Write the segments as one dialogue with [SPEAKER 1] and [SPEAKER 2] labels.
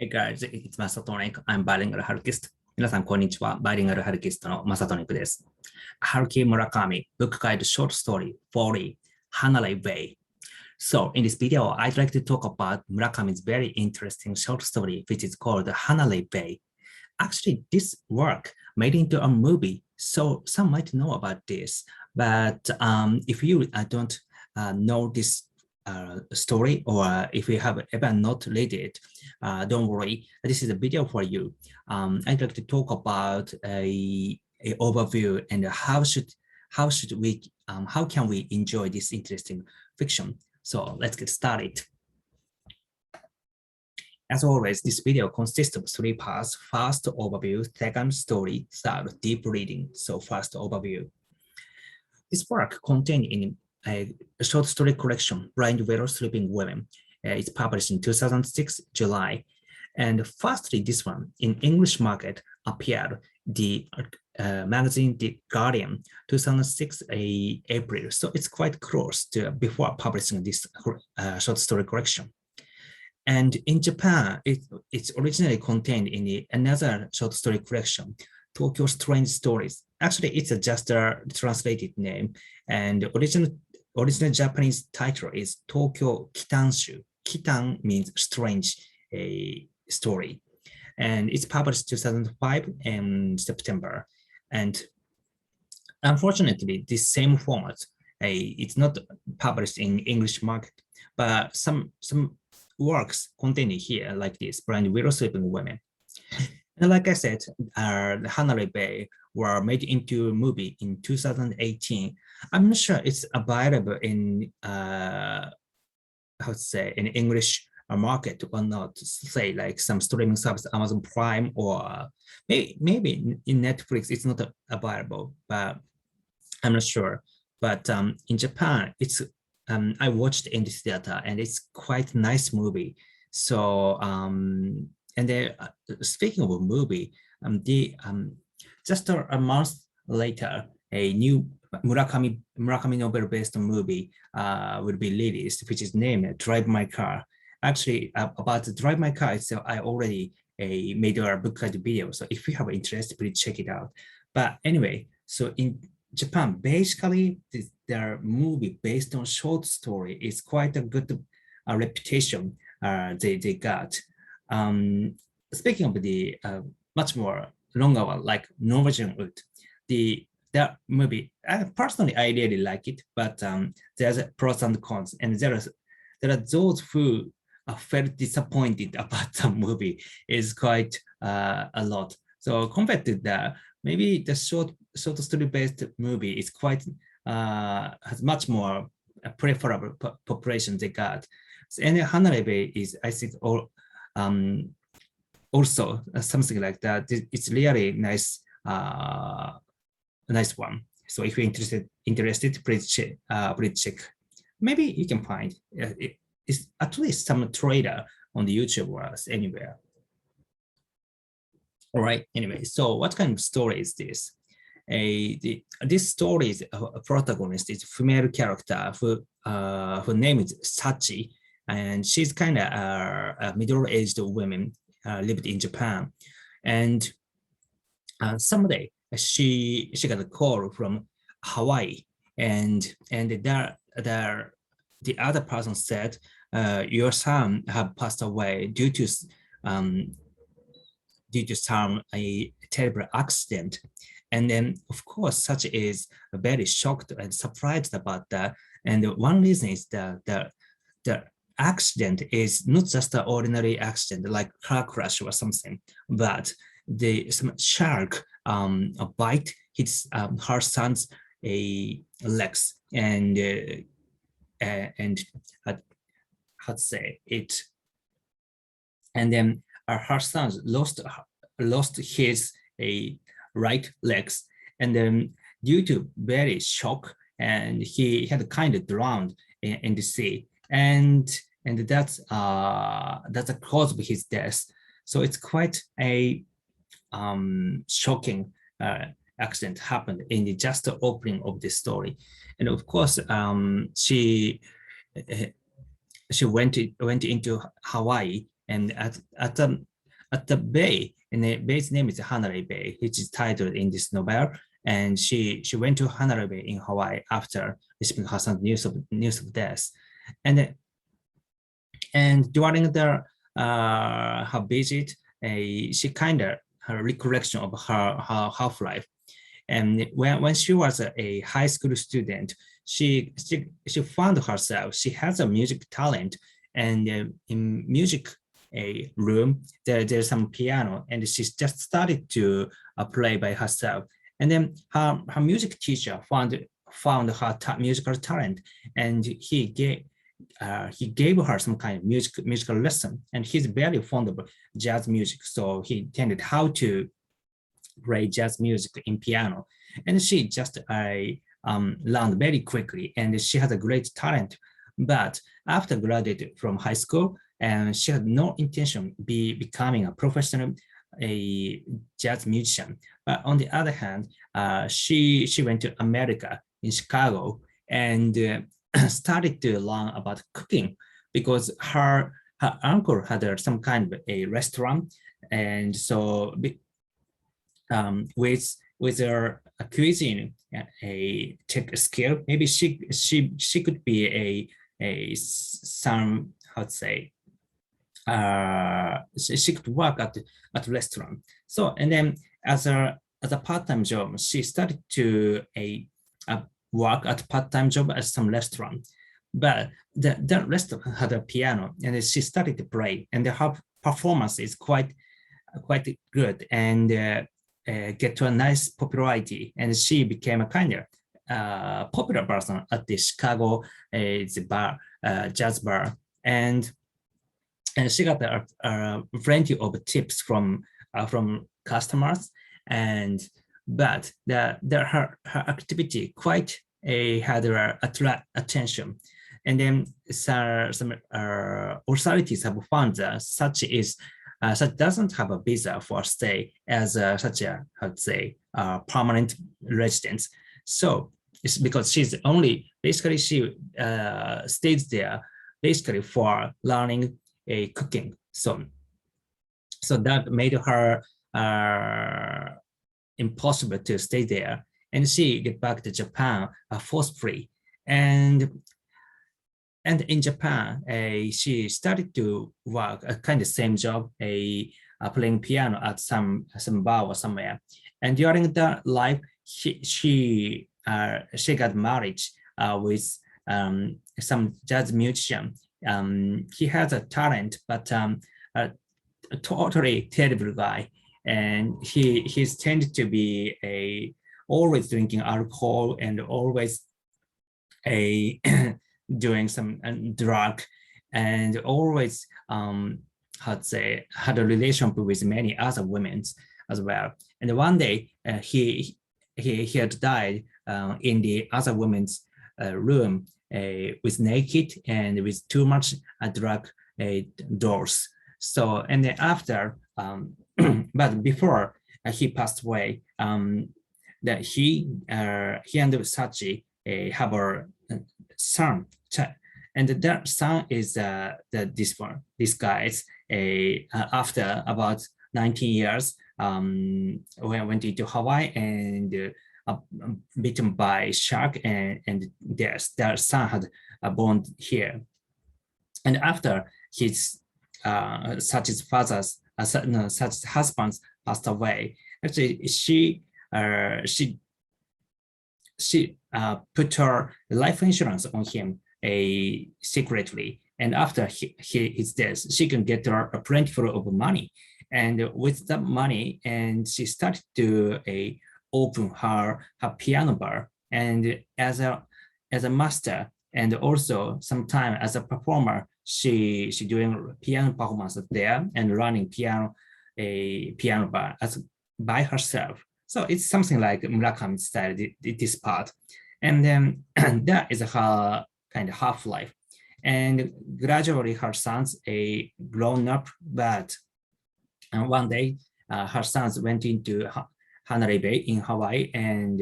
[SPEAKER 1] Hey guys, it's Masatonic. I'm bilingual harukist. 皆さん、こんにちは。バイリンガルハルキストのマサトニックです。Haruki Murakami, book guide short story 40, Hanalei Bay. So in this video, I'd like to talk about Murakami's very interesting short story, which is called Hanalei Bay. Actually, this work made into a movie, so some might know about this. But if you don't know this story, or if you have ever not read it, don't worry, this is a video for you. I'd like to talk about a overview and how can we enjoy this interesting fiction. So let's get started. As always, this video consists of 3 parts: first overview, second story, third deep reading. So first overview. This work contained in a short story collection, blindwillowsleepingwoman. It's published in 2006, July. And firstly, this one in English market appeared the magazine The Guardian, 2006 April. So it's quite close to before publishing this short story collection. And in Japan, it's originally contained in another short story collection, Tokyo Strange Stories. Actually, it's just a translated name, and original Japanese title is Tokyo Kitanshu. Kitan means strange story, and it's published 2005 in September. And unfortunately, this same format, it's not published in English market, but some works contained here like this, Blind Willow Sleeping Women. And like I said, the Hanalei Bay were made into a movie in 2018. I'm not sure it's available in how to say in English market or not. Say like some streaming service, Amazon Prime, or maybe in Netflix it's not available, but I'm not sure. But in Japan, it's I watched in this theater, and it's quite nice movie. So and then speaking of a movie, just a month later, a new Murakami novel-based movie will be released, which is named Drive My Car. Actually, about Drive My Car itself, I already made a book guide video. So if you have interest, please check it out. But anyway, so in Japan, basically, their movie based on short story is quite a good reputation they got. Speaking of the much more longer one, like Norwegian Wood, that movie, personally, I really like it, but there's pros and cons, and there are those who felt disappointed about the movie is quite a lot. So compared to that, maybe the short story based movie is quite has much more preferable population they got. And Hanalei Bay is, I think, also something like that. It's really nice, nice one. So if you're interested, please check. Maybe you can find it's at least some trailer on the YouTube or anywhere. All right. Anyway, so what kind of story is this? This story is a protagonist is a female character who name is Sachi, and she's kind of a middle-aged woman lived in Japan, and someday she got a call from Hawaii, and the other person said, your son have passed away due to some a terrible accident. And then, of course, Such is very shocked and surprised about that. And one reason is that the accident is not just an ordinary accident like car crash or something, but some shark bite hits her son's legs, and how to say it, and then her son lost his right legs, and then due to very shock, and he had kind of drowned in the sea, and that's a cause of his death. So it's quite a shocking accident happened in the just opening of the story, and of course she went into Hawaii, and at at the bay, and the bay's name is Hanalei Bay, which is titled in this novel. And she went to Hanalei Bay in Hawaii after receiving her son's news of death. And during the her visit, she kind of her recollection of her half-life. And when she was a high school student, she found herself, she has a music talent, and in music room, there's some piano, and she just started to play by herself. And then her music teacher found her musical talent, and he gave her some kind of musical lesson. And he's very fond of jazz music, so he attended how to play jazz music in piano. And she just learned very quickly, and she has a great talent. But after graduating from high school, and she had no intention becoming a professional jazz musician. But on the other hand, she went to America in Chicago and started to learn about cooking, because her uncle had some kind of a restaurant, and so with her cuisine a tech skill, maybe she could be some, how to say, she could work at restaurant. So, and then as a part-time job, she started to work at part-time job at some restaurant. But the restaurant had a piano, and she started to play, and her performance is quite good, and get to a nice popularity, and she became a kind of popular person at the Chicago jazz bar, and she got a plenty of tips from customers, but her activity quite had attract attention, and then some authorities have found that such doesn't have a visa for stay as such a, how to say, permanent residence. So it's because she's only, basically she stays there basically for learning cooking. So that made her impossible to stay there, and she get back to Japan forcefully. And in Japan, she started to work a kind of same job, playing piano at some bar or somewhere. And during that life, she got married with some jazz musician. He has a talent, but a totally terrible guy, and he's tended to be always drinking alcohol and always doing some drug, and always how to say, had a relationship with many other women as well. And one day he had died in the other women's room with naked and with too much drug dose. So, and then after, but before he passed away, that he and Sachi have a son, and that son is this guy's after about 19 years, when I went into Hawaii and bitten by shark, and their son had born here. And after Sachi's father's Sachi's husband passed away, actually she put her life insurance on him secretly, and after his death, she can get her a plentiful of money, and with that money, and she started to open her piano bar, and as a master, and also sometime as a performer, she doing piano performances there and running piano bar by herself. So it's something like Murakami style, this part. And then that is her kind of half-life. And gradually her sons grown up, but one day her sons went into Hanalei Bay in Hawaii, and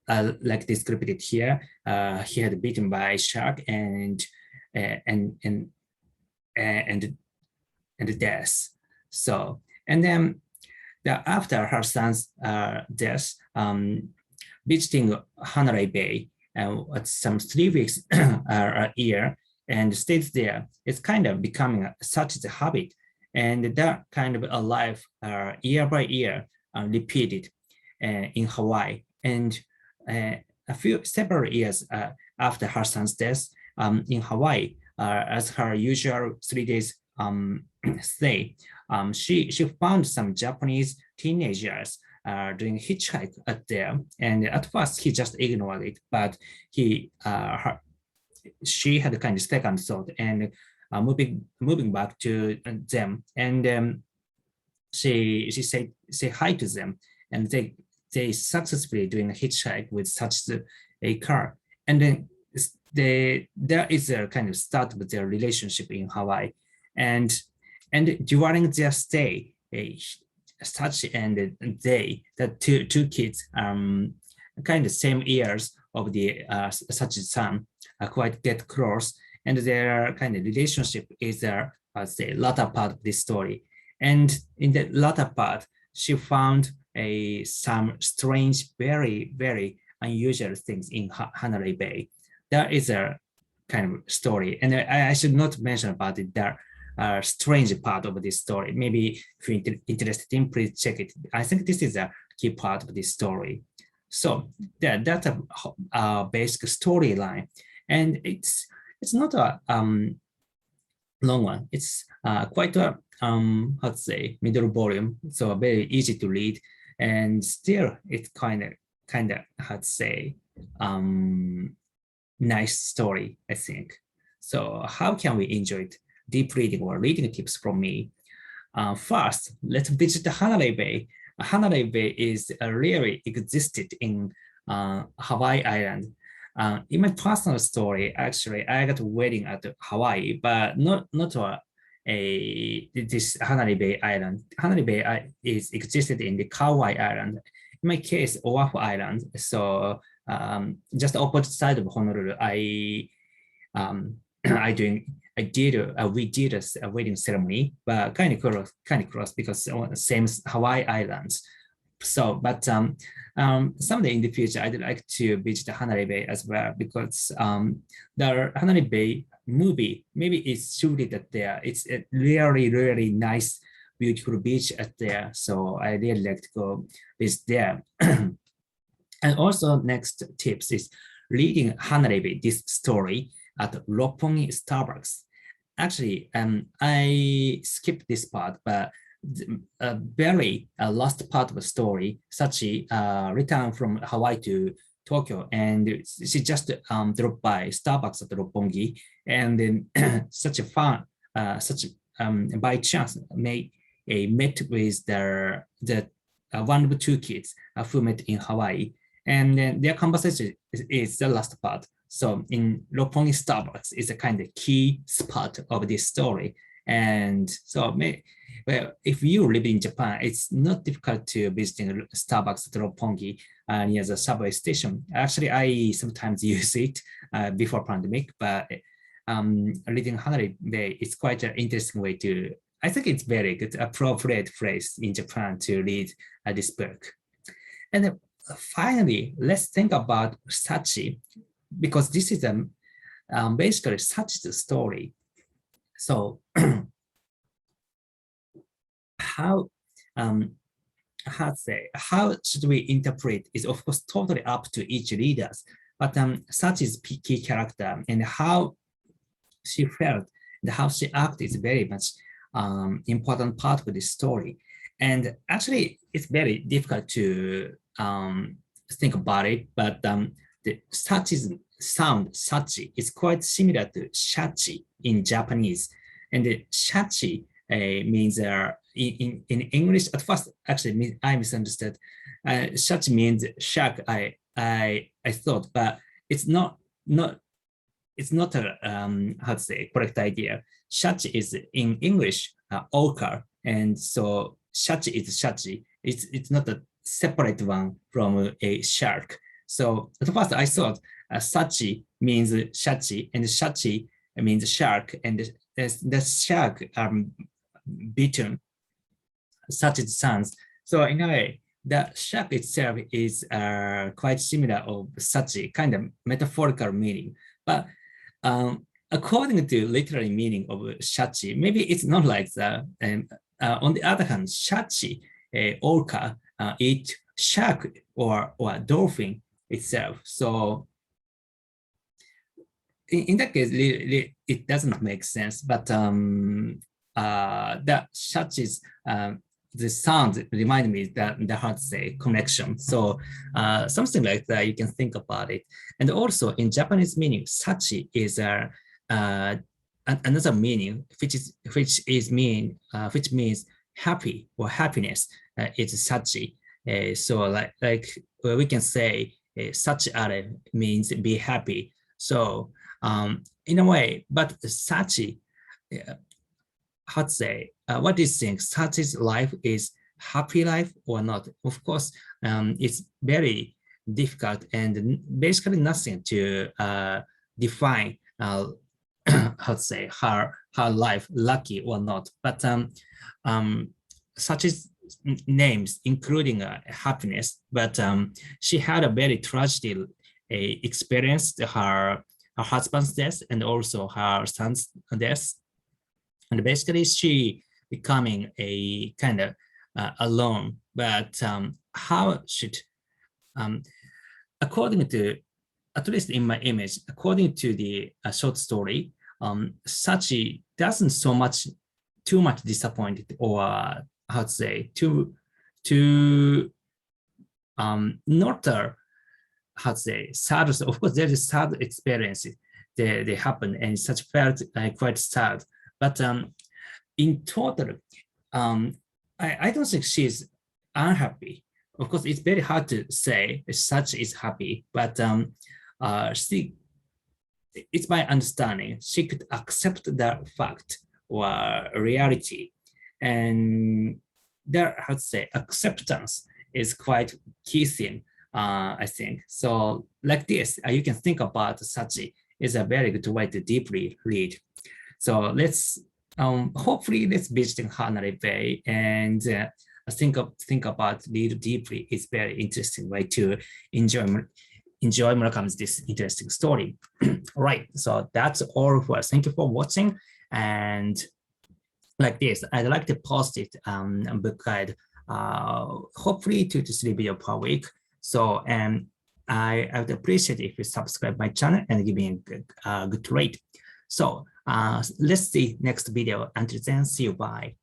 [SPEAKER 1] like described it here, he had bitten by a shark and death. So, and then after her son's death, visiting Hanalei Bay some 3 weeks a year and stays there, it's kind of becoming such a habit. And that kind of a life year by year repeated in Hawaii. And several years after her son's death in Hawaii, as her usual 3 days stay, she found some Japanese teenagers doing hitchhike at there, and at first he just ignored it, but she had a kind of second thought and moving back to them, and she said say hi to them, and they successfully doing a hitchhike with such a car, and then there is a kind of start with their relationship in Hawaii, and during their stay, such and the two kids kind of same years of the such son quite get close, and their kind of relationship is say latter part of this story. And in the latter part, she found some strange, very, very unusual things in Hanalei Bay. That is a kind of story, and I should not mention about it. There strange part of this story. Maybe if you're interested in, please check it. I think this is a key part of this story. So that's a basic storyline, and it's not a long one. It's quite a how to say middle volume, so very easy to read, and still it's kind of how to say nice story, I think. So how can we enjoy it? Deep reading or reading tips from me. First, let's visit the Hanalei Bay. Hanalei Bay is really existed in Hawaii Island. In my personal story, actually, I got a wedding at Hawaii, but not this Hanalei Bay Island. Hanalei Bay is existed in the Kauai Island. In my case, Oahu Island. So just opposite side of Honolulu, we did a wedding ceremony, but kind of close because same Hawaii Islands. So, but someday in the future, I'd like to visit Hanalei Bay as well, because the Hanalei Bay movie maybe it's shooted at there. It's a really, really nice, beautiful beach at there. So I really like to go visit there. And also next tips is reading Hanalei Bay, this story at Roppongi Starbucks. Actually, I skipped this part, but a very last part of the story, Sachi returned from Hawaii to Tokyo, and she just dropped by Starbucks at Roppongi, and then such a fun, by chance met with the one of the two kids who met in Hawaii, and then their conversation is the last part. So in Roppongi Starbucks is a kind of key spot of this story. And so well, if you live in Japan, it's not difficult to visit Starbucks at Roppongi near the subway station. Actually, I sometimes use it before pandemic, but reading Hanalei Bay is quite an interesting way to, I think it's very good, appropriate phrase in Japan to read this book. And finally, let's think about Sachi, because this is basically Sachi's story. So how should we interpret is of course totally up to each readers, but Sachi's key character and how she felt and how she acted is very much important part of this story. And actually, it's very difficult to think about it, but the Sachi's sound, Sachi, is quite similar to Shachi in Japanese. And the Shachi means in English, at first, actually, I misunderstood. Shachi means shark, I thought, but it's not a, how to say, correct idea. Shachi is in English, ochre, and so Shachi is Shachi. It's not a separate one from a shark. So at first I thought Sachi means Shachi, and Shachi means shark, and the shark bitten such as sounds. So in a way, the shark itself is quite similar of such a kind of metaphorical meaning. But according to literal meaning of shachi, maybe it's not like that. And on the other hand, shachi, orca, eat shark or dolphin itself. So in that case, it doesn't make sense. But the shachi's the sound remind me that the how to say connection. So something like that, you can think about it. And also in Japanese meaning, sachi is another meaning, which means happy or happiness. It's sachi. So like we can say sachi are means be happy. So in a way, but sachi. How to say, what do you think? Sachi's life is happy life or not? Of course, it's very difficult and basically nothing to define how to say her life lucky or not. But Sachi's names including happiness, but she had a very tragic experience, her husband's death and also her son's death. And basically she becoming a kind of alone, but how should, according to, at least in my image, according to the short story, Sachi doesn't too much disappointed or how to say, not how to say, sad. Of course, there is sad experiences they happen and such felt quite sad. But in total, I don't think she's unhappy. Of course, it's very hard to say such is happy, but it's my understanding, she could accept the fact or reality. And there, how to say, acceptance is quite key thing, I think. So like this, you can think about Sachi is a very good way to deeply read. So let's hopefully let's visit Hanalei Bay and think about read deeply. It's very interesting way to enjoy Murakami's this interesting story. All right, so that's all for us. Thank you for watching. And like this, I'd like to post it book guide hopefully 2 to 3 videos per week. So I would appreciate if you subscribe my channel and give me a good rate. So let's see next video. Until then, see you. Bye.